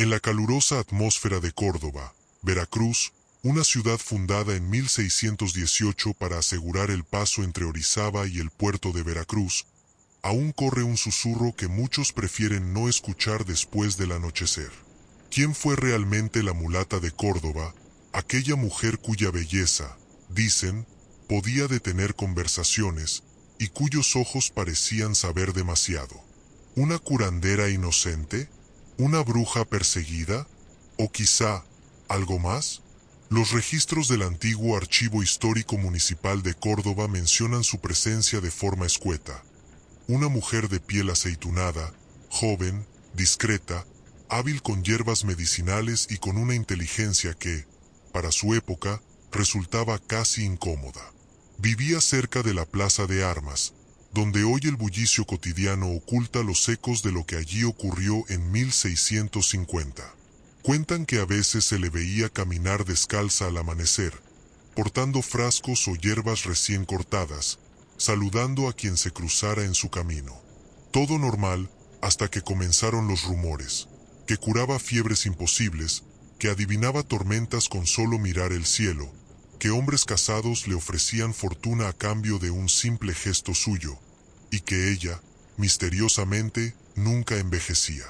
En la calurosa atmósfera de Córdoba, Veracruz, una ciudad fundada en 1618 para asegurar el paso entre Orizaba y el puerto de Veracruz, aún corre un susurro que muchos prefieren no escuchar después del anochecer. ¿Quién fue realmente la mulata de Córdoba, aquella mujer cuya belleza, dicen, podía detener conversaciones y cuyos ojos parecían saber demasiado? ¿Una curandera inocente? ¿Una bruja perseguida? ¿O quizá algo más? Los registros del antiguo Archivo Histórico Municipal de Córdoba mencionan su presencia de forma escueta. Una mujer de piel aceitunada, joven, discreta, hábil con hierbas medicinales y con una inteligencia que, para su época, resultaba casi incómoda. Vivía cerca de la Plaza de Armas, donde hoy el bullicio cotidiano oculta los ecos de lo que allí ocurrió en 1650. Cuentan que a veces se le veía caminar descalza al amanecer, portando frascos o hierbas recién cortadas, saludando a quien se cruzara en su camino. Todo normal, hasta que comenzaron los rumores, que curaba fiebres imposibles, que adivinaba tormentas con solo mirar el cielo, que hombres casados le ofrecían fortuna a cambio de un simple gesto suyo, y que ella, misteriosamente, nunca envejecía.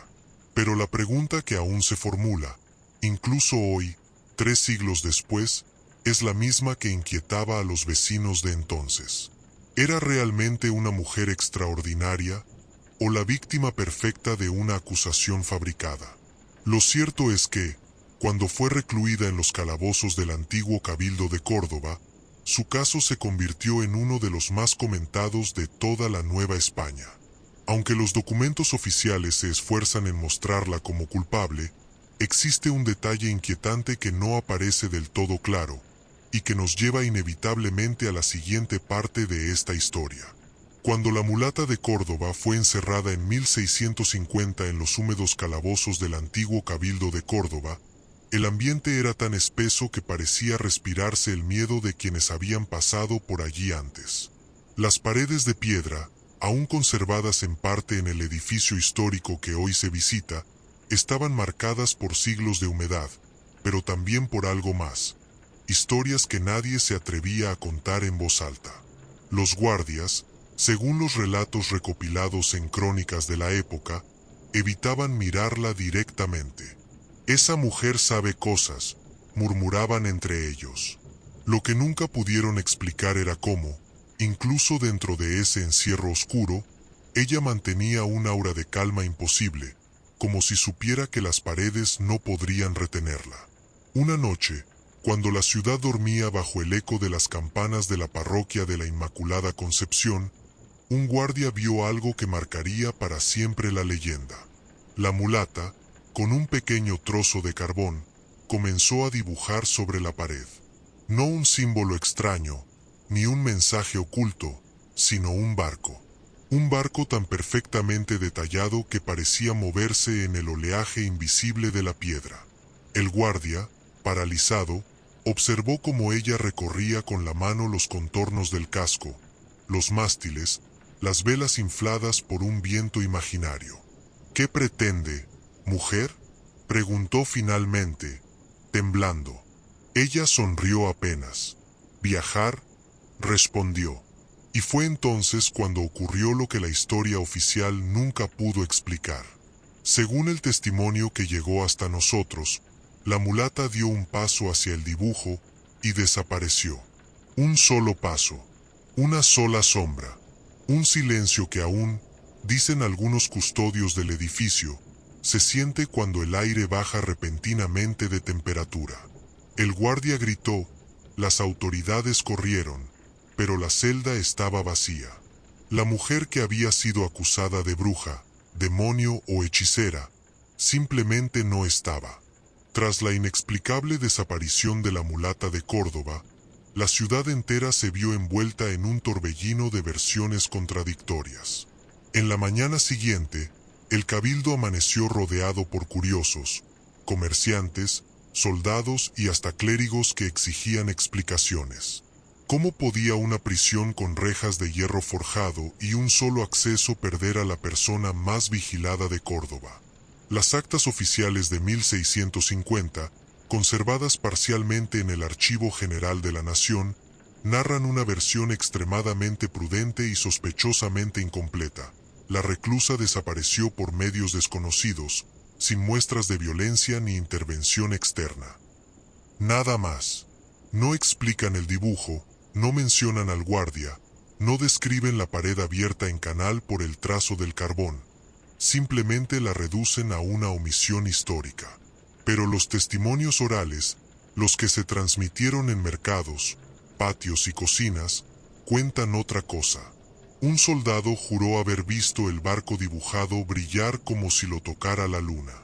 Pero la pregunta que aún se formula, incluso hoy, 3 siglos después, es la misma que inquietaba a los vecinos de entonces. ¿Era realmente una mujer extraordinaria, o la víctima perfecta de una acusación fabricada? Lo cierto es que, cuando fue recluida en los calabozos del antiguo Cabildo de Córdoba, su caso se convirtió en uno de los más comentados de toda la Nueva España. Aunque los documentos oficiales se esfuerzan en mostrarla como culpable, existe un detalle inquietante que no aparece del todo claro, y que nos lleva inevitablemente a la siguiente parte de esta historia. Cuando la mulata de Córdoba fue encerrada en 1650 en los húmedos calabozos del antiguo Cabildo de Córdoba, el ambiente era tan espeso que parecía respirarse el miedo de quienes habían pasado por allí antes. Las paredes de piedra, aún conservadas en parte en el edificio histórico que hoy se visita, estaban marcadas por siglos de humedad, pero también por algo más, historias que nadie se atrevía a contar en voz alta. Los guardias, según los relatos recopilados en crónicas de la época, evitaban mirarla directamente. «Esa mujer sabe cosas», murmuraban entre ellos. Lo que nunca pudieron explicar era cómo, incluso dentro de ese encierro oscuro, ella mantenía un aura de calma imposible, como si supiera que las paredes no podrían retenerla. Una noche, cuando la ciudad dormía bajo el eco de las campanas de la parroquia de la Inmaculada Concepción, un guardia vio algo que marcaría para siempre la leyenda. La mulata, con un pequeño trozo de carbón, comenzó a dibujar sobre la pared. No un símbolo extraño, ni un mensaje oculto, sino un barco. Un barco tan perfectamente detallado que parecía moverse en el oleaje invisible de la piedra. El guardia, paralizado, observó cómo ella recorría con la mano los contornos del casco, los mástiles, las velas infladas por un viento imaginario. «¿Qué pretende, mujer?», preguntó finalmente, temblando. Ella sonrió apenas. «Viajar», respondió. Y fue entonces cuando ocurrió lo que la historia oficial nunca pudo explicar. Según el testimonio que llegó hasta nosotros, la mulata dio un paso hacia el dibujo y desapareció. Un solo paso, una sola sombra, un silencio que aún, dicen algunos custodios del edificio, se siente cuando el aire baja repentinamente de temperatura. El guardia gritó, las autoridades corrieron, pero la celda estaba vacía. La mujer que había sido acusada de bruja, demonio o hechicera, simplemente no estaba. Tras la inexplicable desaparición de la mulata de Córdoba, la ciudad entera se vio envuelta en un torbellino de versiones contradictorias. En la mañana siguiente, el cabildo amaneció rodeado por curiosos, comerciantes, soldados y hasta clérigos que exigían explicaciones. ¿Cómo podía una prisión con rejas de hierro forjado y un solo acceso perder a la persona más vigilada de Córdoba? Las actas oficiales de 1650, conservadas parcialmente en el Archivo General de la Nación, narran una versión extremadamente prudente y sospechosamente incompleta. La reclusa desapareció por medios desconocidos, sin muestras de violencia ni intervención externa. Nada más. No explican el dibujo, no mencionan al guardia, no describen la pared abierta en canal por el trazo del carbón. Simplemente la reducen a una omisión histórica. Pero los testimonios orales, los que se transmitieron en mercados, patios y cocinas, cuentan otra cosa. Un soldado juró haber visto el barco dibujado brillar como si lo tocara la luna.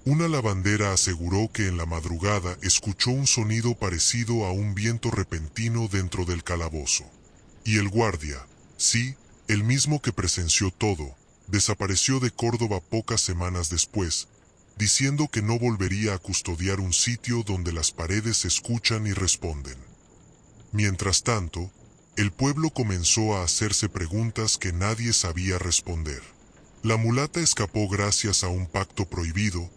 Una lavandera aseguró que en la madrugada escuchó un sonido parecido a un viento repentino dentro del calabozo. Y el guardia, sí, el mismo que presenció todo, desapareció de Córdoba pocas semanas después, diciendo que no volvería a custodiar un sitio donde las paredes escuchan y responden. Mientras tanto, el pueblo comenzó a hacerse preguntas que nadie sabía responder. ¿La mulata escapó gracias a un pacto prohibido,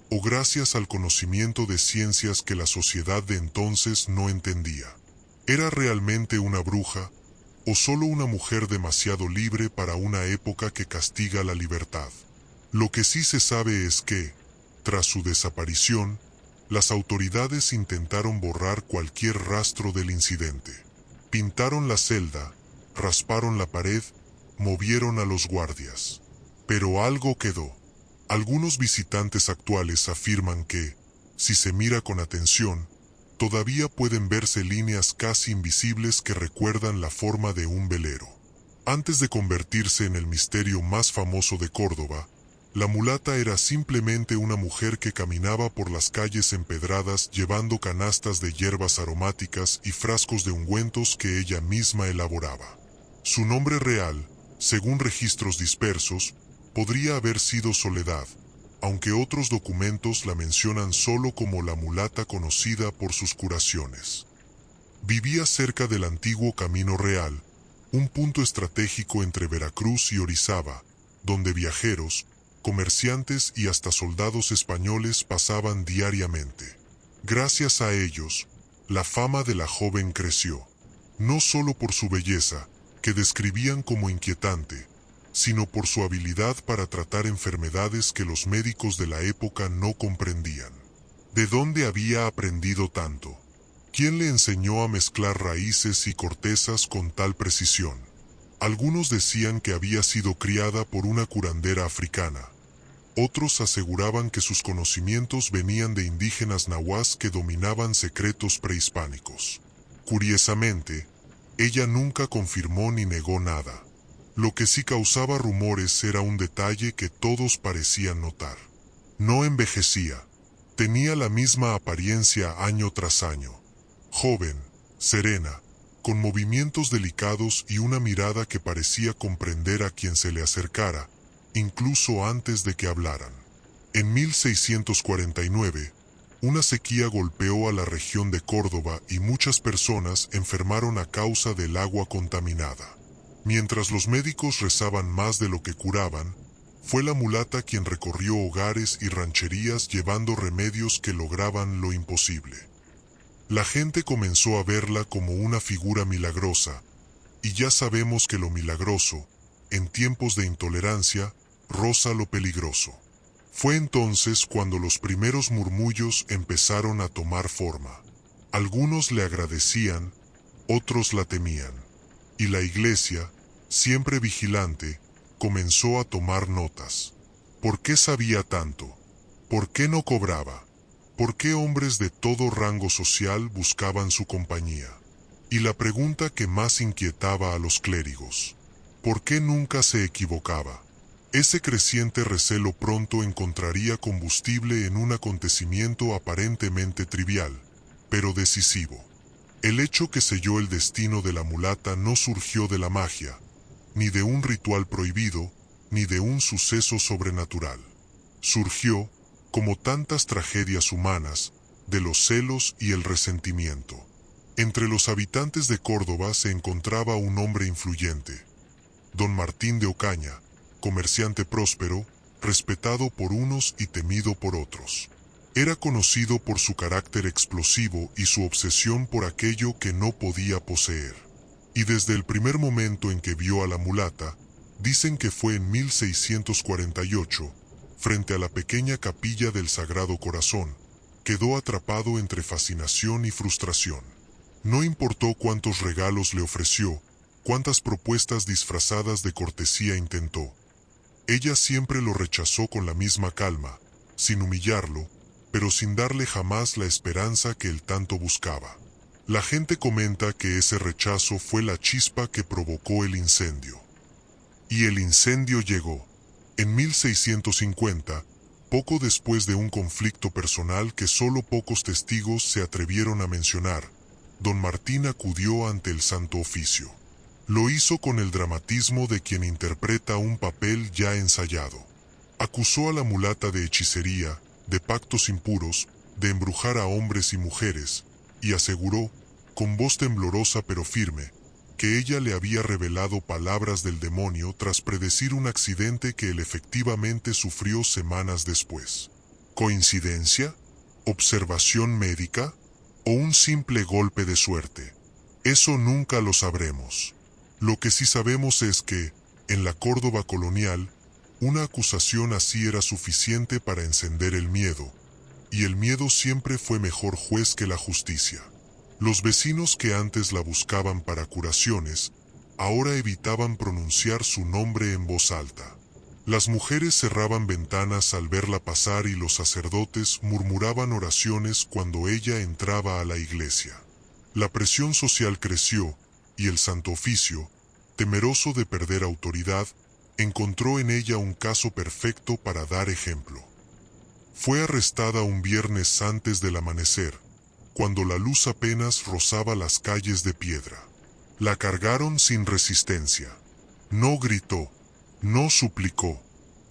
o gracias al conocimiento de ciencias que la sociedad de entonces no entendía? ¿Era realmente una bruja, o solo una mujer demasiado libre para una época que castiga la libertad? Lo que sí se sabe es que, tras su desaparición, las autoridades intentaron borrar cualquier rastro del incidente. Pintaron la celda, rasparon la pared, movieron a los guardias. Pero algo quedó. Algunos visitantes actuales afirman que, si se mira con atención, todavía pueden verse líneas casi invisibles que recuerdan la forma de un velero. Antes de convertirse en el misterio más famoso de Córdoba, la mulata era simplemente una mujer que caminaba por las calles empedradas llevando canastas de hierbas aromáticas y frascos de ungüentos que ella misma elaboraba. Su nombre real, según registros dispersos, podría haber sido Soledad, aunque otros documentos la mencionan solo como la mulata conocida por sus curaciones. Vivía cerca del antiguo Camino Real, un punto estratégico entre Veracruz y Orizaba, donde viajeros, comerciantes y hasta soldados españoles pasaban diariamente. Gracias a ellos, la fama de la joven creció, no solo por su belleza, que describían como inquietante, sino por su habilidad para tratar enfermedades que los médicos de la época no comprendían. ¿De dónde había aprendido tanto? ¿Quién le enseñó a mezclar raíces y cortezas con tal precisión? Algunos decían que había sido criada por una curandera africana. Otros aseguraban que sus conocimientos venían de indígenas nahuas que dominaban secretos prehispánicos. Curiosamente, ella nunca confirmó ni negó nada. Lo que sí causaba rumores era un detalle que todos parecían notar. No envejecía. Tenía la misma apariencia año tras año. Joven, serena, con movimientos delicados y una mirada que parecía comprender a quien se le acercara, incluso antes de que hablaran. En 1649, una sequía golpeó a la región de Córdoba y muchas personas enfermaron a causa del agua contaminada. Mientras los médicos rezaban más de lo que curaban, fue la mulata quien recorrió hogares y rancherías llevando remedios que lograban lo imposible. La gente comenzó a verla como una figura milagrosa, y ya sabemos que lo milagroso, en tiempos de intolerancia, roza lo peligroso. Fue entonces cuando los primeros murmullos empezaron a tomar forma. Algunos le agradecían, otros la temían. Y la iglesia, siempre vigilante, comenzó a tomar notas. ¿Por qué sabía tanto? ¿Por qué no cobraba? ¿Por qué hombres de todo rango social buscaban su compañía? Y la pregunta que más inquietaba a los clérigos: ¿por qué nunca se equivocaba? Ese creciente recelo pronto encontraría combustible en un acontecimiento aparentemente trivial, pero decisivo. El hecho que selló el destino de la mulata no surgió de la magia, ni de un ritual prohibido, ni de un suceso sobrenatural. Surgió, como tantas tragedias humanas, de los celos y el resentimiento. Entre los habitantes de Córdoba se encontraba un hombre influyente, don Martín de Ocaña, comerciante próspero, respetado por unos y temido por otros. Era conocido por su carácter explosivo y su obsesión por aquello que no podía poseer. Y desde el primer momento en que vio a la mulata, dicen que fue en 1648, frente a la pequeña capilla del Sagrado Corazón, quedó atrapado entre fascinación y frustración. No importó cuántos regalos le ofreció, cuántas propuestas disfrazadas de cortesía intentó. Ella siempre lo rechazó con la misma calma, sin humillarlo, pero sin darle jamás la esperanza que él tanto buscaba. La gente comenta que ese rechazo fue la chispa que provocó el incendio. Y el incendio llegó. En 1650, poco después de un conflicto personal que solo pocos testigos se atrevieron a mencionar, don Martín acudió ante el Santo Oficio. Lo hizo con el dramatismo de quien interpreta un papel ya ensayado. Acusó a la mulata de hechicería, de pactos impuros, de embrujar a hombres y mujeres, y aseguró, con voz temblorosa pero firme, que ella le había revelado palabras del demonio tras predecir un accidente que él efectivamente sufrió semanas después. ¿Coincidencia? ¿Observación médica? ¿O un simple golpe de suerte? Eso nunca lo sabremos. Lo que sí sabemos es que, en la Córdoba colonial, una acusación así era suficiente para encender el miedo, y el miedo siempre fue mejor juez que la justicia. Los vecinos que antes la buscaban para curaciones, ahora evitaban pronunciar su nombre en voz alta. Las mujeres cerraban ventanas al verla pasar y los sacerdotes murmuraban oraciones cuando ella entraba a la iglesia. La presión social creció, y el Santo Oficio, temeroso de perder autoridad, encontró en ella un caso perfecto para dar ejemplo. Fue arrestada un viernes antes del amanecer, cuando la luz apenas rozaba las calles de piedra. La cargaron sin resistencia. No gritó, no suplicó,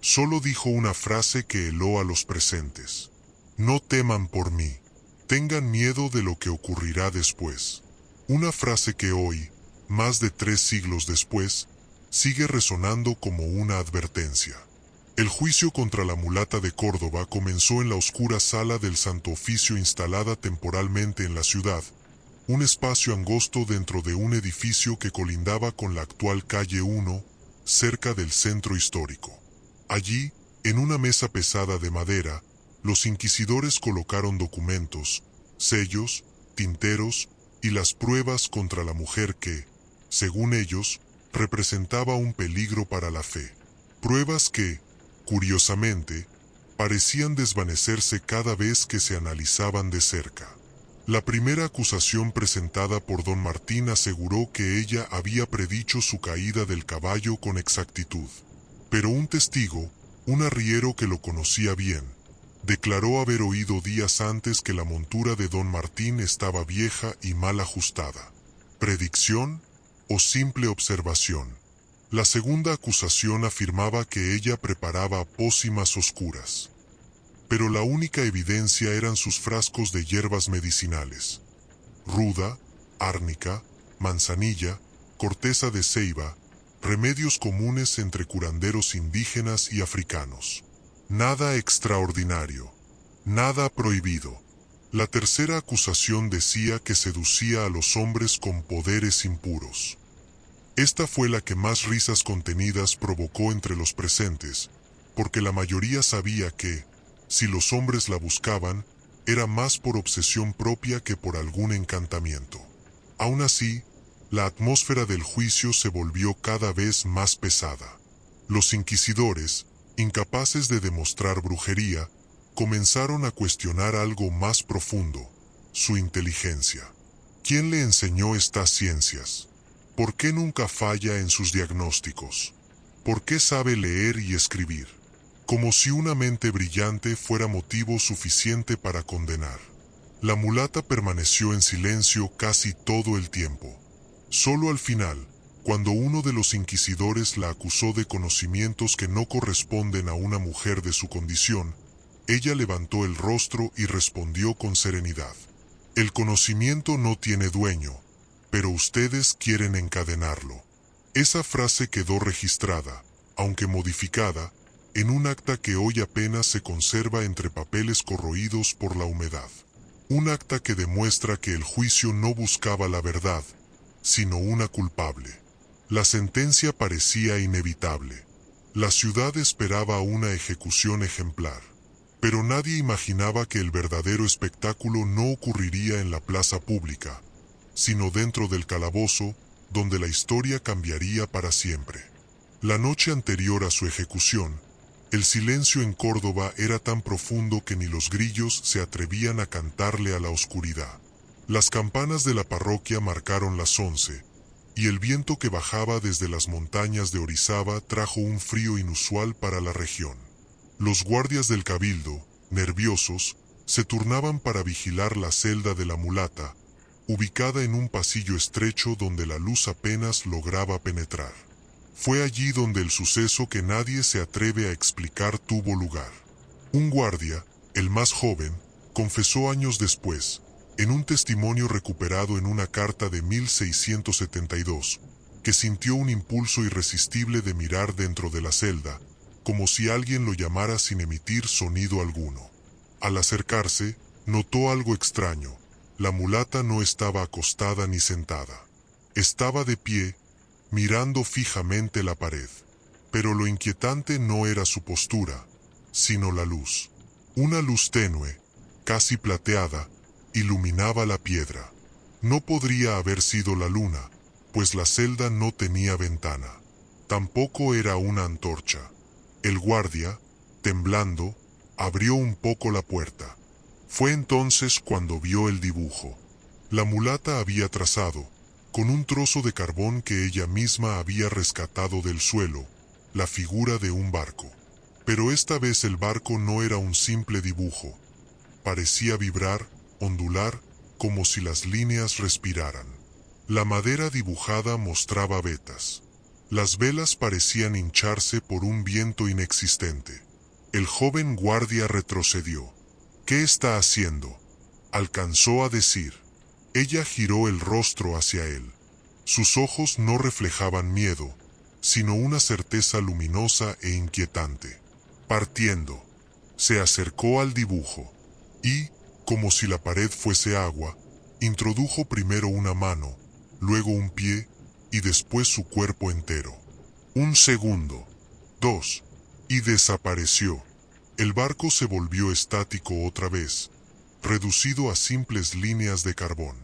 solo dijo una frase que heló a los presentes. No teman por mí, tengan miedo de lo que ocurrirá después. Una frase que hoy, más de 3 siglos después, sigue resonando como una advertencia. El juicio contra la mulata de Córdoba comenzó en la oscura sala del Santo Oficio instalada temporalmente en la ciudad, un espacio angosto dentro de un edificio que colindaba con la actual calle 1, cerca del centro histórico. Allí, en una mesa pesada de madera, los inquisidores colocaron documentos, sellos, tinteros y las pruebas contra la mujer que, según ellos, representaba un peligro para la fe. Pruebas que, curiosamente, parecían desvanecerse cada vez que se analizaban de cerca. La primera acusación presentada por don Martín aseguró que ella había predicho su caída del caballo con exactitud. Pero un testigo, un arriero que lo conocía bien, declaró haber oído días antes que la montura de don Martín estaba vieja y mal ajustada. ¿Predicción o simple observación? La segunda acusación afirmaba que ella preparaba pócimas oscuras. Pero la única evidencia eran sus frascos de hierbas medicinales. Ruda, árnica, manzanilla, corteza de ceiba, remedios comunes entre curanderos indígenas y africanos. Nada extraordinario, nada prohibido. La tercera acusación decía que seducía a los hombres con poderes impuros. Esta fue la que más risas contenidas provocó entre los presentes, porque la mayoría sabía que, si los hombres la buscaban, era más por obsesión propia que por algún encantamiento. Aún así, la atmósfera del juicio se volvió cada vez más pesada. Los inquisidores, incapaces de demostrar brujería, comenzaron a cuestionar algo más profundo: su inteligencia. ¿Quién le enseñó estas ciencias? ¿Por qué nunca falla en sus diagnósticos? ¿Por qué sabe leer y escribir? Como si una mente brillante fuera motivo suficiente para condenar. La mulata permaneció en silencio casi todo el tiempo. Solo al final, cuando uno de los inquisidores la acusó de conocimientos que no corresponden a una mujer de su condición, ella levantó el rostro y respondió con serenidad: el conocimiento no tiene dueño, pero ustedes quieren encadenarlo. Esa frase quedó registrada, aunque modificada, en un acta que hoy apenas se conserva entre papeles corroídos por la humedad. Un acta que demuestra que el juicio no buscaba la verdad, sino una culpable. La sentencia parecía inevitable. La ciudad esperaba una ejecución ejemplar. Pero nadie imaginaba que el verdadero espectáculo no ocurriría en la plaza pública, sino dentro del calabozo, donde la historia cambiaría para siempre. La noche anterior a su ejecución, el silencio en Córdoba era tan profundo que ni los grillos se atrevían a cantarle a la oscuridad. Las campanas de la parroquia marcaron las 11, y el viento que bajaba desde las montañas de Orizaba trajo un frío inusual para la región. Los guardias del cabildo, nerviosos, se turnaban para vigilar la celda de la mulata, ubicada en un pasillo estrecho donde la luz apenas lograba penetrar. Fue allí donde el suceso que nadie se atreve a explicar tuvo lugar. Un guardia, el más joven, confesó años después, en un testimonio recuperado en una carta de 1672, que sintió un impulso irresistible de mirar dentro de la celda, como si alguien lo llamara sin emitir sonido alguno. Al acercarse, notó algo extraño. La mulata no estaba acostada ni sentada. Estaba de pie, mirando fijamente la pared. Pero lo inquietante no era su postura, sino la luz. Una luz tenue, casi plateada, iluminaba la piedra. No podría haber sido la luna, pues la celda no tenía ventana. Tampoco era una antorcha. El guardia, temblando, abrió un poco la puerta. Fue entonces cuando vio el dibujo. La mulata había trazado, con un trozo de carbón que ella misma había rescatado del suelo, la figura de un barco. Pero esta vez el barco no era un simple dibujo. Parecía vibrar, ondular, como si las líneas respiraran. La madera dibujada mostraba vetas. Las velas parecían hincharse por un viento inexistente. El joven guardia retrocedió. «¿Qué está haciendo?», alcanzó a decir. Ella giró el rostro hacia él. Sus ojos no reflejaban miedo, sino una certeza luminosa e inquietante. Partiendo, se acercó al dibujo y, como si la pared fuese agua, introdujo primero una mano, luego un pie y después su cuerpo entero. Un segundo, 2, y desapareció. El barco se volvió estático otra vez, reducido a simples líneas de carbón.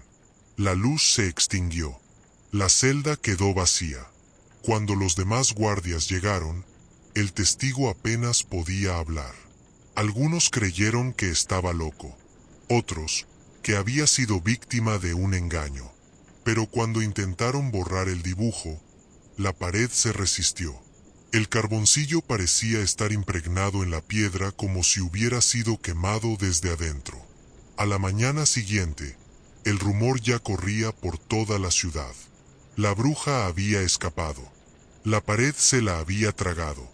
La luz se extinguió. La celda quedó vacía. Cuando los demás guardias llegaron, el testigo apenas podía hablar. Algunos creyeron que estaba loco, otros, que había sido víctima de un engaño. Pero cuando intentaron borrar el dibujo, la pared se resistió. El carboncillo parecía estar impregnado en la piedra como si hubiera sido quemado desde adentro. A la mañana siguiente, el rumor ya corría por toda la ciudad. La bruja había escapado. La pared se la había tragado.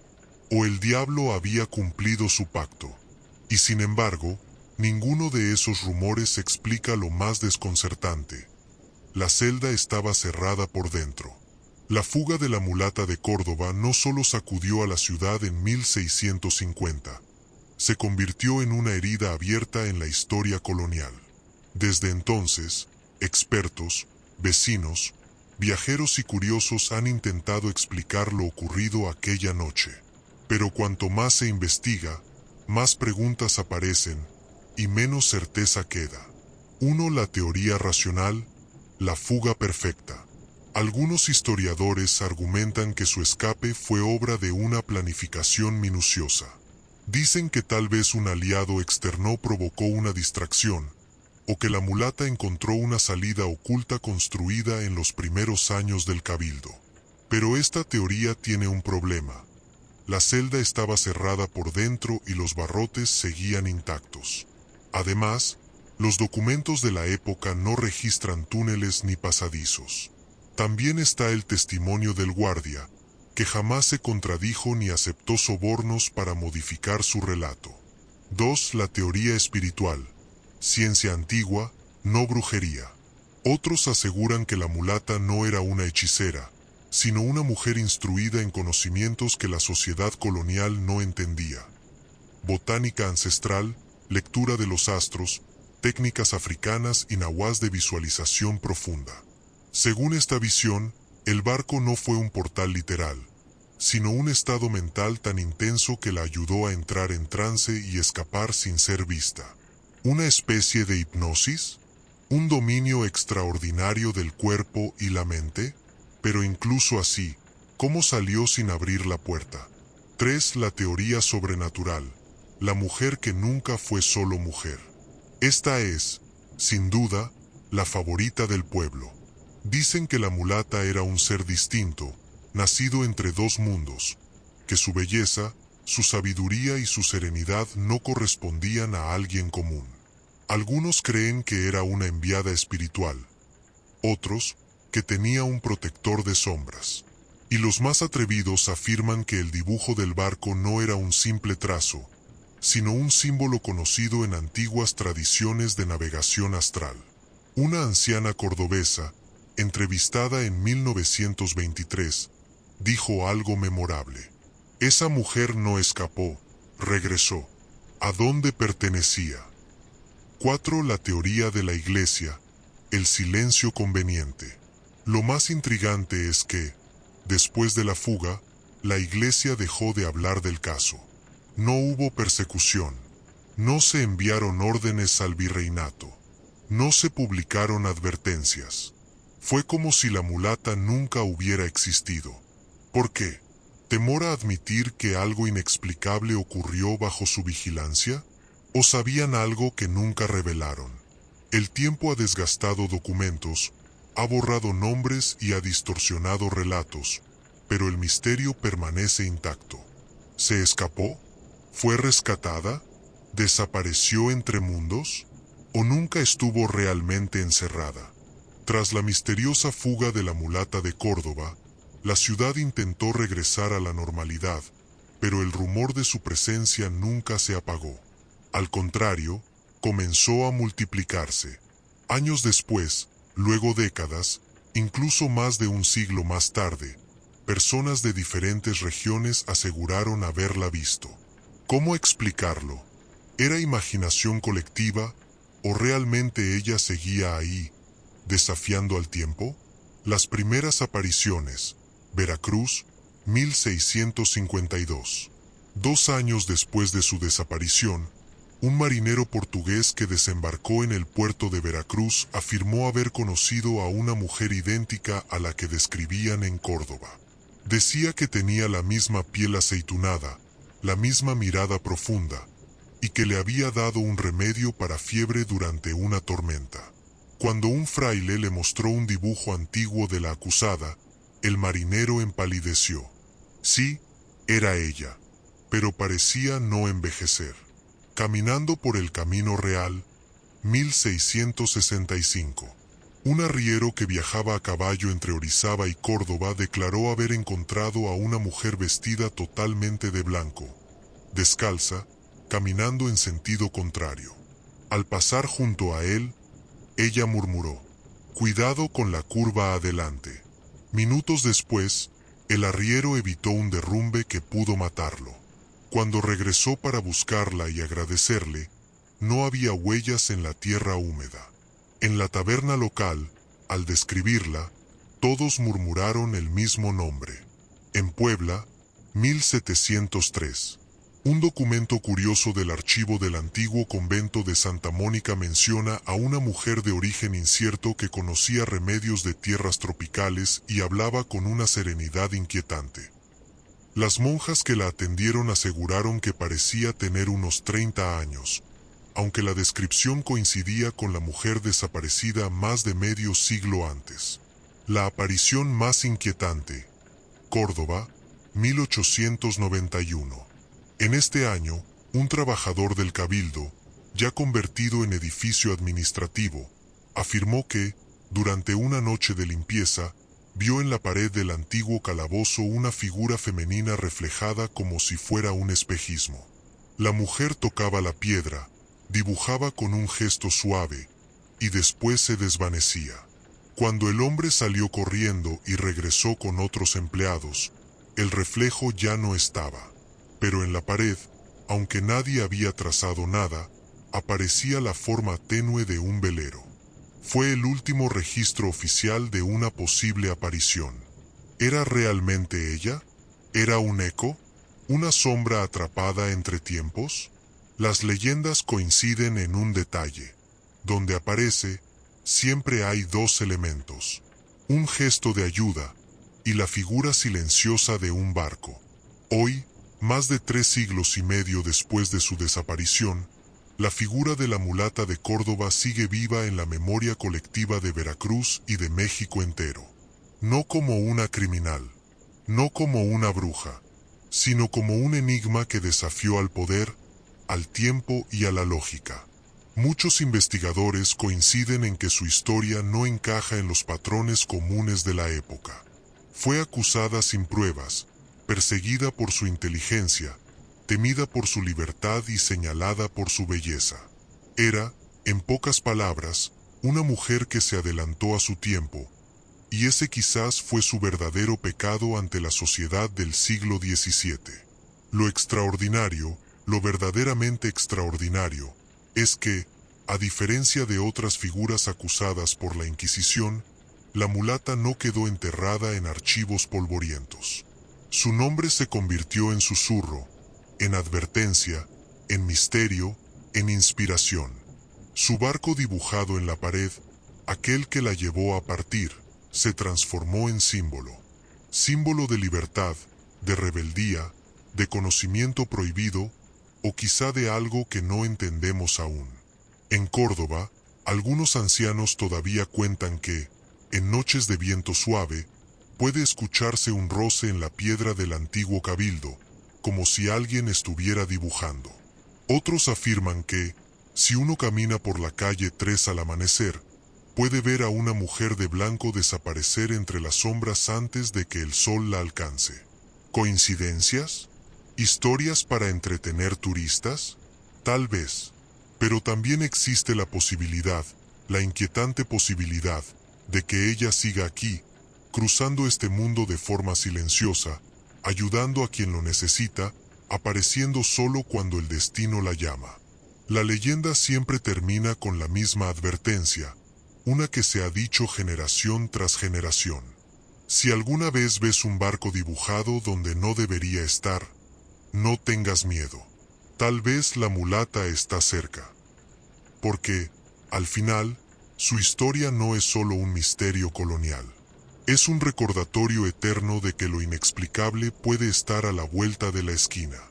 O el diablo había cumplido su pacto. Y sin embargo, ninguno de esos rumores explica lo más desconcertante. La celda estaba cerrada por dentro. La fuga de la mulata de Córdoba no solo sacudió a la ciudad en 1650, se convirtió en una herida abierta en la historia colonial. Desde entonces, expertos, vecinos, viajeros y curiosos han intentado explicar lo ocurrido aquella noche. Pero cuanto más se investiga, más preguntas aparecen y menos certeza queda. 1. La teoría racional, la fuga perfecta. Algunos historiadores argumentan que su escape fue obra de una planificación minuciosa. Dicen que tal vez un aliado externo provocó una distracción, o que la mulata encontró una salida oculta construida en los primeros años del cabildo. Pero esta teoría tiene un problema. La celda estaba cerrada por dentro y los barrotes seguían intactos. Además, los documentos de la época no registran túneles ni pasadizos. También está el testimonio del guardia, que jamás se contradijo ni aceptó sobornos para modificar su relato. 2. La teoría espiritual, ciencia antigua, no brujería. Otros aseguran que la mulata no era una hechicera, sino una mujer instruida en conocimientos que la sociedad colonial no entendía. Botánica ancestral, lectura de los astros, técnicas africanas y nahuas de visualización profunda. Según esta visión, el barco no fue un portal literal, sino un estado mental tan intenso que la ayudó a entrar en trance y escapar sin ser vista. ¿Una especie de hipnosis? ¿Un dominio extraordinario del cuerpo y la mente? Pero incluso así, ¿cómo salió sin abrir la puerta? 3. La teoría sobrenatural. La mujer que nunca fue solo mujer. Esta es, sin duda, la favorita del pueblo. Dicen que la mulata era un ser distinto, nacido entre dos mundos, que su belleza, su sabiduría y su serenidad no correspondían a alguien común. Algunos creen que era una enviada espiritual, otros, que tenía un protector de sombras. Y los más atrevidos afirman que el dibujo del barco no era un simple trazo, sino un símbolo conocido en antiguas tradiciones de navegación astral. Una anciana cordobesa, entrevistada en 1923, dijo algo memorable. Esa mujer no escapó, regresó. ¿A dónde pertenecía? 4. La teoría de la Iglesia, el silencio conveniente. Lo más intrigante es que, después de la fuga, la Iglesia dejó de hablar del caso. No hubo persecución, no se enviaron órdenes al virreinato, no se publicaron advertencias. Fue como si la mulata nunca hubiera existido. ¿Por qué? ¿Temor a admitir que algo inexplicable ocurrió bajo su vigilancia? ¿O sabían algo que nunca revelaron? El tiempo ha desgastado documentos, ha borrado nombres y ha distorsionado relatos, pero el misterio permanece intacto. ¿Se escapó? ¿Fue rescatada? ¿Desapareció entre mundos? ¿O nunca estuvo realmente encerrada? Tras la misteriosa fuga de la mulata de Córdoba, la ciudad intentó regresar a la normalidad, pero el rumor de su presencia nunca se apagó. Al contrario, comenzó a multiplicarse. Años después, luego décadas, incluso más de un siglo más tarde, personas de diferentes regiones aseguraron haberla visto. ¿Cómo explicarlo? ¿Era imaginación colectiva o realmente ella seguía ahí, desafiando al tiempo? Las primeras apariciones, Veracruz, 1652. 2 años después de su desaparición, un marinero portugués que desembarcó en el puerto de Veracruz afirmó haber conocido a una mujer idéntica a la que describían en Córdoba. Decía que tenía la misma piel aceitunada, la misma mirada profunda, y que le había dado un remedio para fiebre durante una tormenta. Cuando un fraile le mostró un dibujo antiguo de la acusada, el marinero empalideció. Sí, era ella, pero parecía no envejecer. Caminando por el Camino Real, 1665. Un arriero que viajaba a caballo entre Orizaba y Córdoba declaró haber encontrado a una mujer vestida totalmente de blanco, descalza, caminando en sentido contrario. Al pasar junto a él, ella murmuró: «Cuidado con la curva adelante». Minutos después, el arriero evitó un derrumbe que pudo matarlo. Cuando regresó para buscarla y agradecerle, no había huellas en la tierra húmeda. En la taberna local, al describirla, todos murmuraron el mismo nombre. En Puebla, 1703. Un documento curioso del archivo del antiguo convento de Santa Mónica menciona a una mujer de origen incierto que conocía remedios de tierras tropicales y hablaba con una serenidad inquietante. Las monjas que la atendieron aseguraron que parecía tener unos 30 años, aunque la descripción coincidía con la mujer desaparecida más de medio siglo antes. La aparición más inquietante. Córdoba, 1891. En este año, un trabajador del Cabildo, ya convertido en edificio administrativo, afirmó que, durante una noche de limpieza, vio en la pared del antiguo calabozo una figura femenina reflejada como si fuera un espejismo. La mujer tocaba la piedra, dibujaba con un gesto suave, y después se desvanecía. Cuando el hombre salió corriendo y regresó con otros empleados, el reflejo ya no estaba. Pero en la pared, aunque nadie había trazado nada, aparecía la forma tenue de un velero. Fue el último registro oficial de una posible aparición. ¿Era realmente ella? ¿Era un eco? ¿Una sombra atrapada entre tiempos? Las leyendas coinciden en un detalle. Donde aparece, siempre hay dos elementos: un gesto de ayuda y la figura silenciosa de un barco. Hoy, más de 3 siglos y medio después de su desaparición, la figura de la mulata de Córdoba sigue viva en la memoria colectiva de Veracruz y de México entero. No como una criminal, no como una bruja, sino como un enigma que desafió al poder, al tiempo y a la lógica. Muchos investigadores coinciden en que su historia no encaja en los patrones comunes de la época. Fue acusada sin pruebas, perseguida por su inteligencia, temida por su libertad y señalada por su belleza. Era, en pocas palabras, una mujer que se adelantó a su tiempo, y ese quizás fue su verdadero pecado ante la sociedad del siglo XVII. Lo extraordinario, lo verdaderamente extraordinario, es que, a diferencia de otras figuras acusadas por la Inquisición, la mulata no quedó enterrada en archivos polvorientos. Su nombre se convirtió en susurro, en advertencia, en misterio, en inspiración. Su barco dibujado en la pared, aquel que la llevó a partir, se transformó en símbolo. Símbolo de libertad, de rebeldía, de conocimiento prohibido, o quizá de algo que no entendemos aún. En Córdoba, algunos ancianos todavía cuentan que, en noches de viento suave, puede escucharse un roce en la piedra del antiguo cabildo, como si alguien estuviera dibujando. Otros afirman que, si uno camina por la calle 3 al amanecer, puede ver a una mujer de blanco desaparecer entre las sombras antes de que el sol la alcance. ¿Coincidencias? ¿Historias para entretener turistas? Tal vez. Pero también existe la posibilidad, la inquietante posibilidad, de que ella siga aquí, cruzando este mundo de forma silenciosa, ayudando a quien lo necesita, apareciendo solo cuando el destino la llama. La leyenda siempre termina con la misma advertencia, una que se ha dicho generación tras generación. Si alguna vez ves un barco dibujado donde no debería estar, no tengas miedo. Tal vez la mulata está cerca. Porque, al final, su historia no es solo un misterio colonial. Es un recordatorio eterno de que lo inexplicable puede estar a la vuelta de la esquina.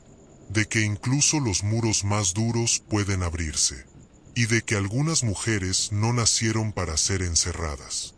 De que incluso los muros más duros pueden abrirse. Y de que algunas mujeres no nacieron para ser encerradas.